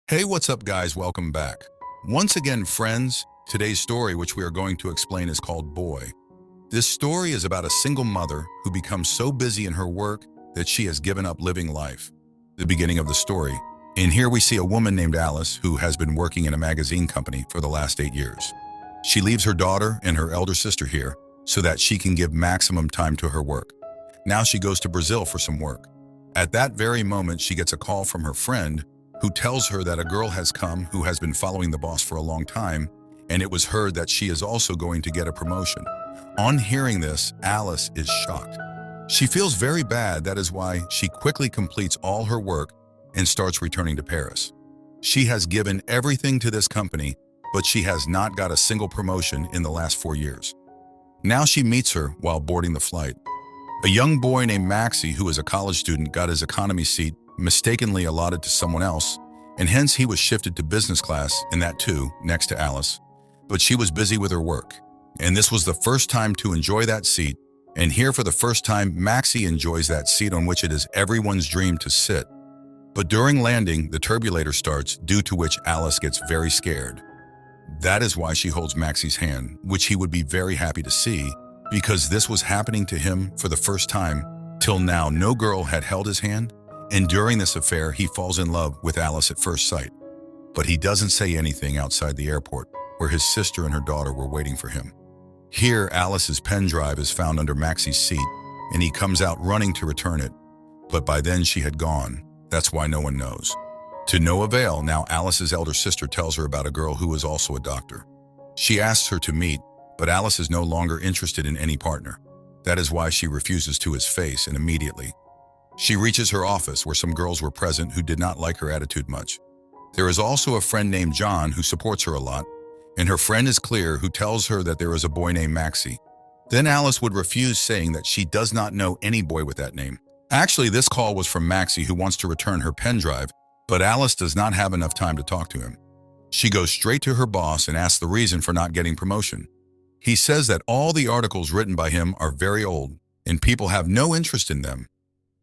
Hey, what's up, guys? Welcome back. Once again, friends, today's story, which we are going to explain, is called Boy. This story is about a single mother who becomes so busy in her work that she has given up living life. The beginning of the story. And here we see a woman named Alice who has been working in a magazine company for the last 8 years. She leaves her daughter and her elder sister here so that she can give maximum time to her work. Now she goes to Brazil for some work. At that very moment, she gets a call from her friend who tells her that a girl has come who has been following the boss for a long time, and it was heard that she is also going to get a promotion. On hearing this, Alice is shocked. She feels very bad. That is why she quickly completes all her work and starts returning to Paris. She has given everything to this company, but she has not got a single promotion in the last 4 years. Now she meets her while boarding the flight. A young boy named Maxie, who is a college student, got his economy seat mistakenly allotted to someone else, and hence he was shifted to business class, and that too, next to Alice. But she was busy with her work, and this was the first time to enjoy that seat, and here for the first time, Maxie enjoys that seat on which it is everyone's dream to sit. But during landing, the turbulator starts, due to which Alice gets very scared. That is why she holds Maxie's hand, which he would be very happy to see, because this was happening to him for the first time. Till now, no girl had held his hand, and during this affair, he falls in love with Alice at first sight. But he doesn't say anything outside the airport, where his sister and her daughter were waiting for him. Here, Alice's pen drive is found under Maxie's seat, and he comes out running to return it. But by then, she had gone. That's why no one knows. To no avail, now Alice's elder sister tells her about a girl who is also a doctor. She asks her to meet, but Alice is no longer interested in any partner. That is why she refuses to his face, and immediately she reaches her office where some girls were present who did not like her attitude much. There is also a friend named John who supports her a lot, and her friend is Claire who tells her that there is a boy named Maxie. Then Alice would refuse, saying that she does not know any boy with that name. Actually, this call was from Maxie, who wants to return her pen drive, but Alice does not have enough time to talk to him. She goes straight to her boss and asks the reason for not getting promotion. He says that all the articles written by him are very old, and people have no interest in them.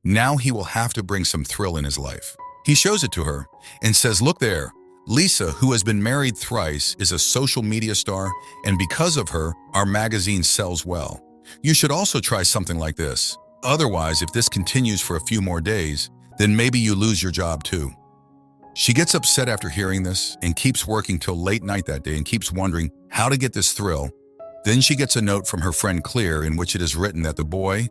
Now he will have to bring some thrill in his life. He shows it to her and says, "Look there, Lisa, who has been married thrice, is a social media star, and because of her, our magazine sells well. You should also try something like this. Otherwise, if this continues for a few more days, then maybe you lose your job too." She gets upset after hearing this and keeps working till late night that day and keeps wondering how to get this thrill. Then she gets a note from her friend Claire in which it is written that the boy,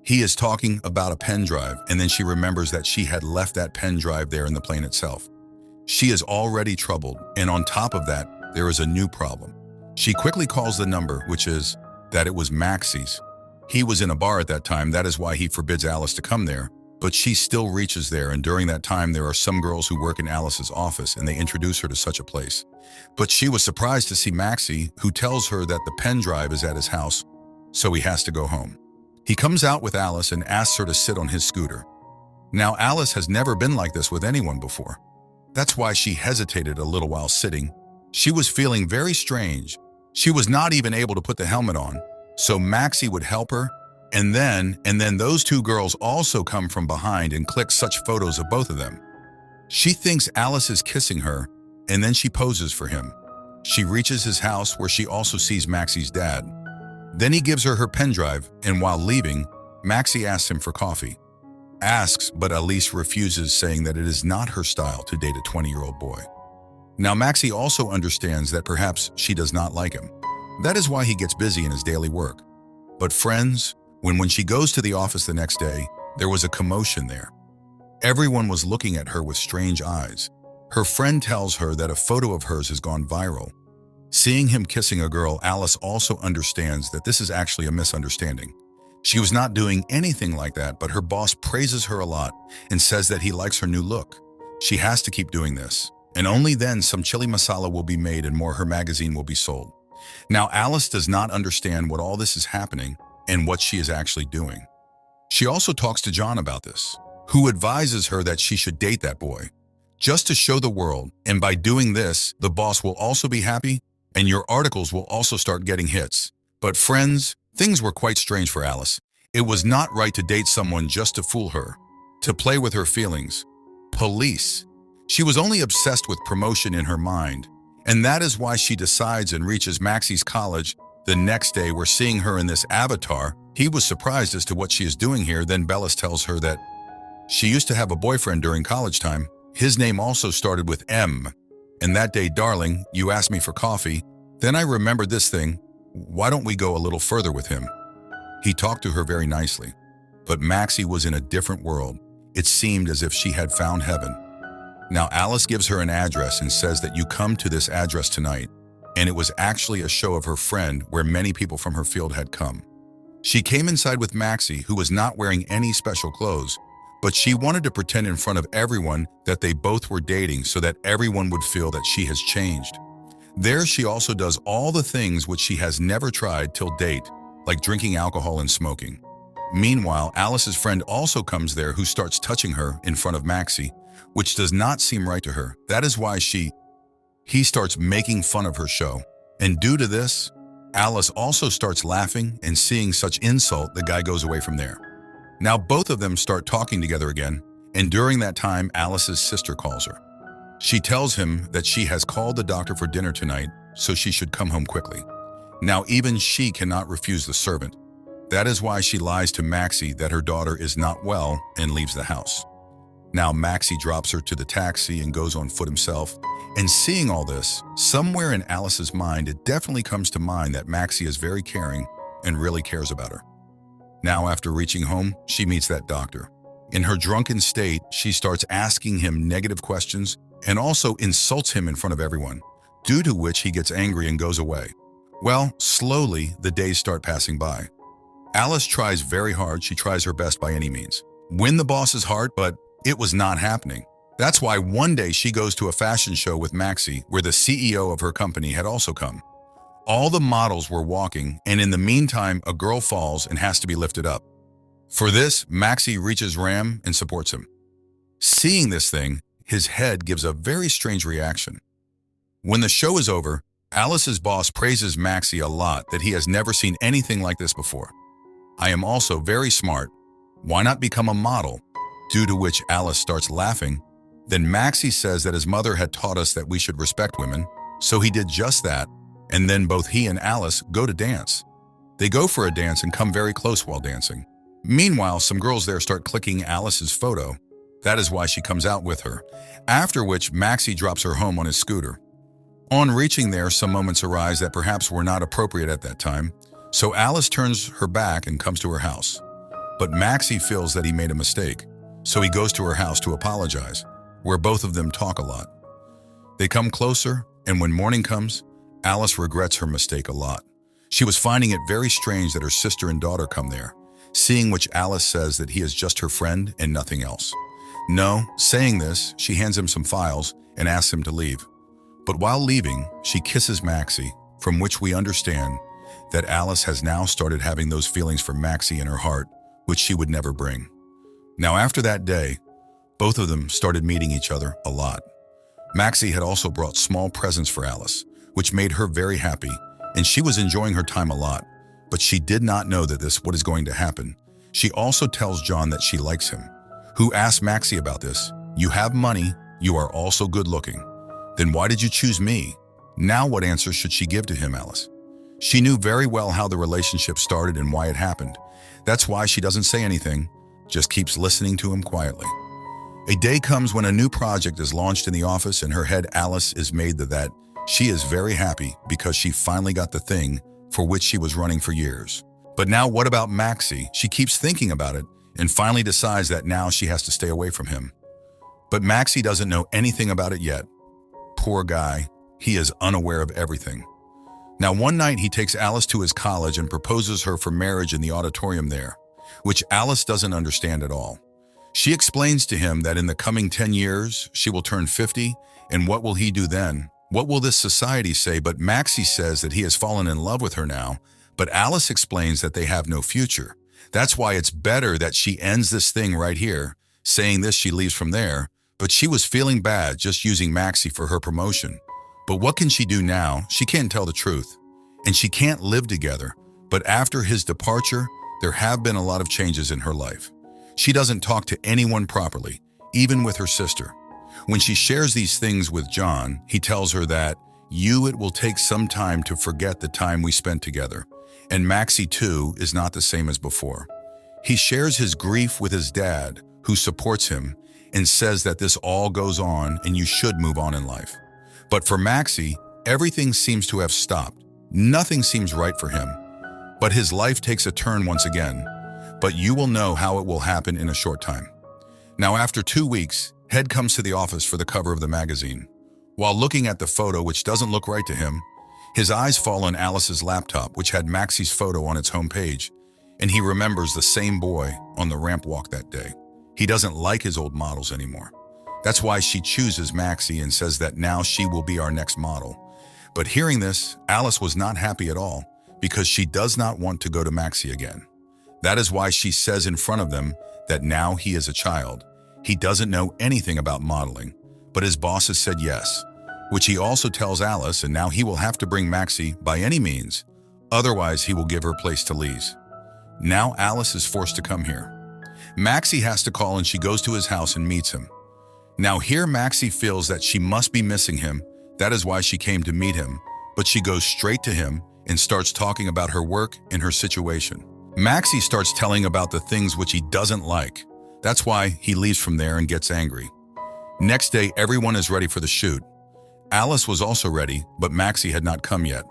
he is talking about a pen drive, and then she remembers that she had left that pen drive there in the plane itself. She is already troubled, and on top of that, there is a new problem. She quickly calls the number, which is that it was Maxie's. He was in a bar at that time, that is why he forbids Alice to come there, but she still reaches there, and during that time there are some girls who work in Alice's office and they introduce her to such a place. But she was surprised to see Maxie, who tells her that the pen drive is at his house, so he has to go home. He comes out with Alice and asks her to sit on his scooter. Now Alice has never been like this with anyone before. That's why she hesitated a little while sitting. She was feeling very strange. She was not even able to put the helmet on, so Maxie would help her, and then those two girls also come from behind and click such photos of both of them. She thinks Alice is kissing her, and then she poses for him. She reaches his house where she also sees Maxie's dad. Then he gives her her pen drive, and while leaving, Maxie asks him for coffee. Asks, but Alice refuses, saying that it is not her style to date a 20-year-old boy. Now Maxie also understands that perhaps she does not like him. That is why he gets busy in his daily work. But friends, when she goes to the office the next day, there was a commotion there. Everyone was looking at her with strange eyes. Her friend tells her that a photo of hers has gone viral. Seeing him kissing a girl, Alice also understands that this is actually a misunderstanding. She was not doing anything like that, but her boss praises her a lot and says that he likes her new look. She has to keep doing this, and only then some chili masala will be made and more her magazine will be sold. Now Alice does not understand what all this is happening and what she is actually doing. She also talks to John about this, who advises her that she should date that boy, just to show the world, and by doing this, the boss will also be happy and your articles will also start getting hits. But friends, things were quite strange for Alice. It was not right to date someone just to fool her, to play with her feelings. Police. She was only obsessed with promotion in her mind, and that is why she decides and reaches Maxie's college. The next day, we're seeing her in this avatar. He was surprised as to what she is doing here. Then Bellis tells her that she used to have a boyfriend during college time. His name also started with M. And that day, darling, you asked me for coffee. Then I remembered this thing. Why don't we go a little further with him? He talked to her very nicely. But Maxie was in a different world. It seemed as if she had found heaven. Now Alice gives her an address and says that you come to this address tonight. And it was actually a show of her friend where many people from her field had come. She came inside with Maxie, who was not wearing any special clothes, but she wanted to pretend in front of everyone that they both were dating so that everyone would feel that she has changed. There she also does all the things which she has never tried till date, like drinking alcohol and smoking. Meanwhile, Alice's friend also comes there who starts touching her in front of Maxie, which does not seem right to her. That is why he starts making fun of her show. And due to this, Alice also starts laughing, and seeing such insult, the guy goes away from there. Now both of them start talking together again, and during that time, Alice's sister calls her. She tells him that she has called the doctor for dinner tonight, so she should come home quickly. Now even she cannot refuse the servant. That is why she lies to Maxie that her daughter is not well and leaves the house. Now Maxie drops her to the taxi and goes on foot himself. And seeing all this, somewhere in Alice's mind, it definitely comes to mind that Maxie is very caring and really cares about her. Now after reaching home, she meets that doctor. In her drunken state, she starts asking him negative questions and also insults him in front of everyone, due to which he gets angry and goes away. Well, slowly, the days start passing by. Alice tries very hard. She tries her best by any means. Win the boss's heart, but it was not happening. That's why one day she goes to a fashion show with Maxie, where the CEO of her company had also come. All the models were walking, and in the meantime, a girl falls and has to be lifted up. For this, Maxie reaches Ram and supports him. Seeing this thing, his head gives a very strange reaction. When the show is over, Alice's boss praises Maxie a lot, that he has never seen anything like this before. I am also very smart. Why not become a model? Due to which Alice starts laughing. Then Maxie says that his mother had taught us that we should respect women, so he did just that, and then both he and Alice go to dance. They go for a dance and come very close while dancing. Meanwhile, some girls there start clicking Alice's photo. That is why she comes out with her, after which Maxie drops her home on his scooter. On reaching there, some moments arise that perhaps were not appropriate at that time, so Alice turns her back and comes to her house. But Maxie feels that he made a mistake, so he goes to her house to apologize, where both of them talk a lot. They come closer, and when morning comes, Alice regrets her mistake a lot. She was finding it very strange that her sister and daughter come there, seeing which Alice says that he is just her friend and nothing else. No, saying this, she hands him some files and asks him to leave. But while leaving, she kisses Maxie, from which we understand that Alice has now started having those feelings for Maxie in her heart, which she would never bring. Now after that day, both of them started meeting each other a lot. Maxie had also brought small presents for Alice, which made her very happy, and she was enjoying her time a lot, but she did not know that what is going to happen. She also tells John that she likes him, who asks Maxie about this. You have money, you are also good looking. Then why did you choose me? Now what answer should she give to him, Alice? She knew very well how the relationship started and why it happened. That's why she doesn't say anything, just keeps listening to him quietly. A day comes when a new project is launched in the office, and her head Alice is made that she is very happy because she finally got the thing for which she was running for years. But now what about Maxie? She keeps thinking about it and finally decides that now she has to stay away from him. But Maxie doesn't know anything about it yet. Poor guy, he is unaware of everything. Now one night he takes Alice to his college and proposes her for marriage in the auditorium there, which Alice doesn't understand at all. She explains to him that in the coming 10 years, she will turn 50, and what will he do then? What will this society say? But Maxie says that he has fallen in love with her now, but Alice explains that they have no future. That's why it's better that she ends this thing right here. Saying this, she leaves from there, but she was feeling bad just using Maxie for her promotion. But what can she do now? She can't tell the truth, and she can't live together. But after his departure, there have been a lot of changes in her life. She doesn't talk to anyone properly, even with her sister. When she shares these things with John, he tells her that, it will take some time to forget the time we spent together. And Maxie, too, is not the same as before. He shares his grief with his dad, who supports him, and says that this all goes on and you should move on in life. But for Maxie, everything seems to have stopped. Nothing seems right for him. But his life takes a turn once again. But you will know how it will happen in a short time. Now, after 2 weeks, Head comes to the office for the cover of the magazine. While looking at the photo, which doesn't look right to him, his eyes fall on Alice's laptop, which had Maxie's photo on its homepage, and he remembers the same boy on the ramp walk that day. He doesn't like his old models anymore. That's why she chooses Maxie and says that now she will be our next model. But hearing this, Alice was not happy at all because she does not want to go to Maxie again. That is why she says in front of them that now he is a child. He doesn't know anything about modeling, but his boss has said yes, which he also tells Alice, and now he will have to bring Maxie by any means. Otherwise, he will give her place to Lise. Now Alice is forced to come here. Maxie has to call and she goes to his house and meets him. Now here Maxie feels that she must be missing him. That is why she came to meet him, but she goes straight to him and starts talking about her work and her situation. Maxie starts telling about the things which he doesn't like. That's why he leaves from there and gets angry. Next day, everyone is ready for the shoot. Alice was also ready, but Maxie had not come yet.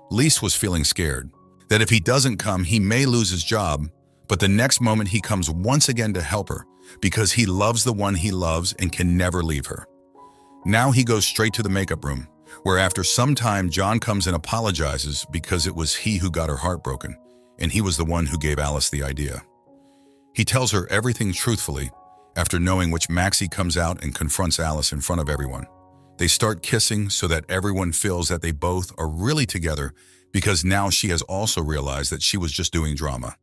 Lise was feeling scared that if he doesn't come, he may lose his job, but the next moment he comes once again to help her because he loves the one he loves and can never leave her. Now he goes straight to the makeup room, where after some time, John comes and apologizes because it was he who got her heart broken, and he was the one who gave Alice the idea. He tells her everything truthfully, after knowing which Maxie comes out and confronts Alice in front of everyone. They start kissing so that everyone feels that they both are really together because now she has also realized that she was just doing drama.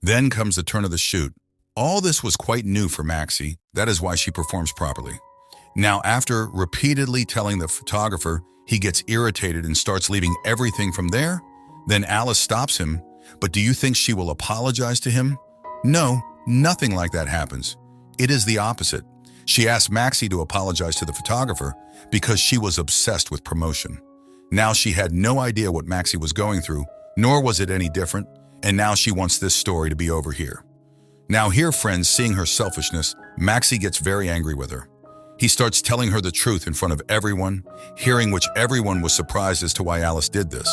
Then comes the turn of the shoot. All this was quite new for Maxie. That is why she performs properly. Now, after repeatedly telling the photographer, he gets irritated and starts leaving everything from there. Then Alice stops him. But do you think she will apologize to him? No, nothing like that happens. It is the opposite. She asked Maxie to apologize to the photographer because she was obsessed with promotion. Now she had no idea what Maxie was going through, nor was it any different, and now she wants this story to be over here. Now here, friends, seeing her selfishness, Maxie gets very angry with her. He starts telling her the truth in front of everyone, hearing which everyone was surprised as to why Alice did this.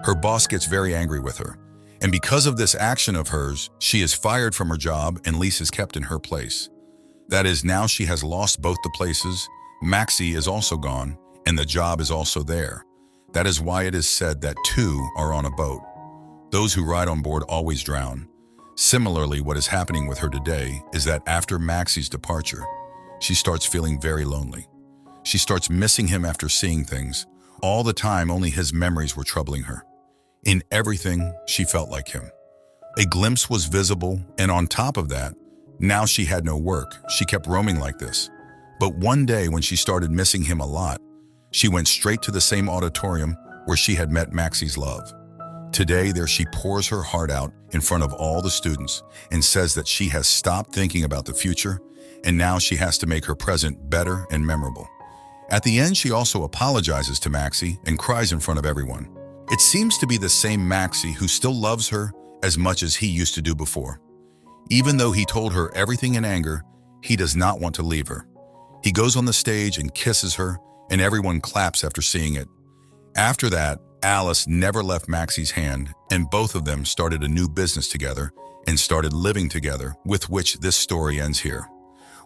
Her boss gets very angry with her, and because of this action of hers, she is fired from her job and Lise is kept in her place. That is, now she has lost both the places, Maxie is also gone, and the job is also there. That is why it is said that two are on a boat. Those who ride on board always drown. Similarly, what is happening with her today is that after Maxie's departure, she starts feeling very lonely. She starts missing him after seeing things. All the time, only his memories were troubling her. In everything, she felt like him. A glimpse was visible, and on top of that, now she had no work. She kept roaming like this. But one day when she started missing him a lot, she went straight to the same auditorium where she had met Maxie's love. Today, there she pours her heart out in front of all the students and says that she has stopped thinking about the future, and now she has to make her present better and memorable. At the end, she also apologizes to Maxie and cries in front of everyone. It seems to be the same Maxie who still loves her as much as he used to do before. Even though he told her everything in anger, he does not want to leave her. He goes on the stage and kisses her, and everyone claps after seeing it. After that, Alice never left Maxie's hand, and both of them started a new business together and started living together, with which this story ends here.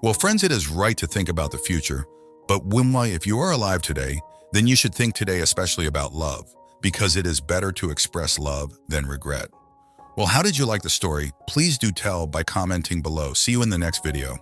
Well, friends, it is right to think about the future, but if you are alive today, then you should think today especially about love, because it is better to express love than regret. Well, how did you like the story? Please do tell by commenting below. See you in the next video.